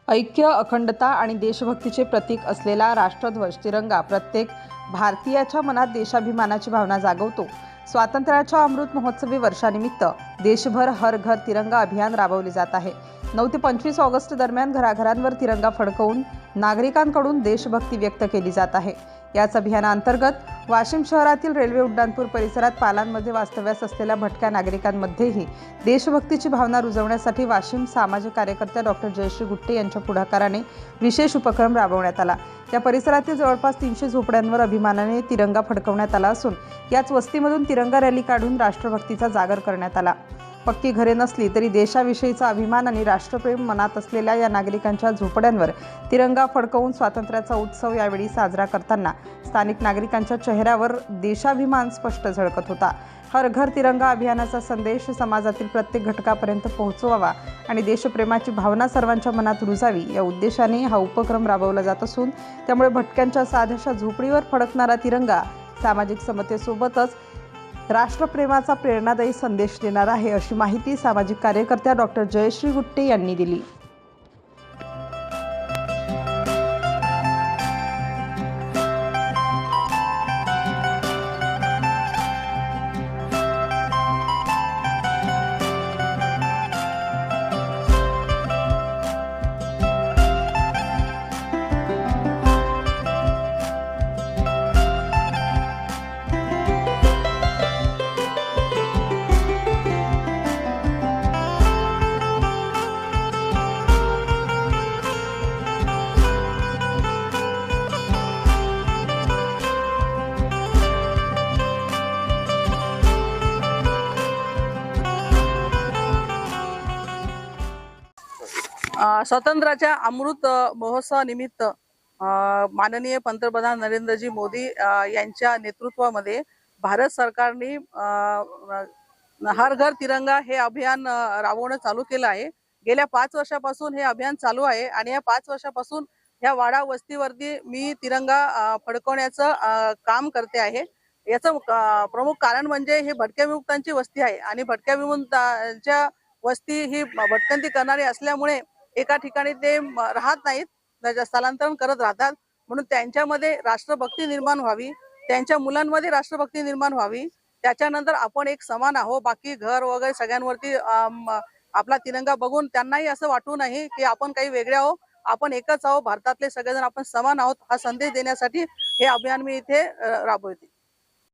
ऐक्य, अखंडता आणि देशभक्तीचे प्रतीक असलेला राष्ट्रध्वज तिरंगा प्रत्येक भारतीयाच्या मनात देशाभिमानाची भावना जागवतो। स्वातंत्र्याच्या अमृत महोत्सवी वर्षानिमित्त देशभर हर घर तिरंगा अभियान राबवले जात आहे। 9 ते 25 ऑगस्ट दरम्यान घराघरांवर तिरंगा फडकवून नागरिकांकडून देशभक्ती व्यक्त केली जात आहे। याच अभियानाअंतर्गत वाशिम शहरातील रेल्वे उड्डाणपूर परिसरात पालांमध्ये वास्तव्यास असलेल्या भटक्या नागरिकांमध्येही देशभक्तीची भावना रुजवण्यासाठी वाशिम सामाजिक कार्यकर्त्या डॉक्टर जयश्री गुट्टे यांच्या पुढाकाराने विशेष उपक्रम राबवण्यात आला। या परिसरातील जवळपास 300 झोपड्यांवर अभिमानाने तिरंगा फडकवण्यात आला असून याच वस्तीमधून तिरंगा रॅली काढून राष्ट्रभक्तीचा जागर करण्यात आला। पक्की घरे नसली तरी देशाविषयीचा अभिमान आणि राष्ट्रप्रेम मनात असलेल्या या नागरिकांच्या झोपड्यांवर तिरंगा फडकवून स्वातंत्र्याचा उत्सव यावेळी साजरा करताना स्थानिक नागरिकांच्या चेहऱ्यावर देशाभिमान स्पष्ट झळकत होता। हर घर तिरंगा अभियानाचा संदेश समाजातील प्रत्येक घटकापर्यंत पोहोचवावा आणि देशप्रेमाची भावना सर्वांच्या मनात रुजावी या उद्देशाने हा उपक्रम राबवला जात असून त्यामुळे भटक्यांच्या साध्याशा झोपडीवर फडकणारा तिरंगा सामाजिक समतेसोबतच राष्ट्रप्रेमाचा प्रेरणादायी संदेश देणार आहे, अशी माहिती सामाजिक कार्यकर्त्या डॉक्टर जयश्री गुट्टे यांनी दिली। स्वातंत्र्याच्या अमृत महोत्सवानिमित्त माननीय पंतप्रधान नरेंद्रजी मोदी यांच्या नेतृत्वामध्ये भारत सरकारने हर घर तिरंगा हे अभियान राबवणं चालू केलं आहे। गेल्या 5 वर्षापासून हे अभियान चालू आहे आणि या 5 वर्षापासून ह्या वाडा वस्तीवरती मी तिरंगा फडकवण्याचं काम करते आहे। याचं प्रमुख कारण म्हणजे हे भटक्या विमुक्तांची वस्ती आहे आणि भटक्या विमुक्तांच्या वस्ती ही भटकंती करणारी असल्यामुळे एका ठिकाणी ते राहत नाहीत, स्थलांतरण करत राहतात। म्हणून त्यांच्यामध्ये राष्ट्रभक्ती निर्माण व्हावी, त्यांच्या मुलांमध्ये राष्ट्रभक्ती निर्माण व्हावी, त्याच्यानंतर आपण एक समान आहोत, बाकी घर वगैरे सगळ्यांवरती आपला तिरंगा बघून त्यांनाही असं वाटू नये की आपण काही वेगळे आहोत, आपण एकच आहोत, भारतातले सगळेजण आपण समान आहोत, हा संदेश देण्यासाठी हे अभियान मी इथे राबवते।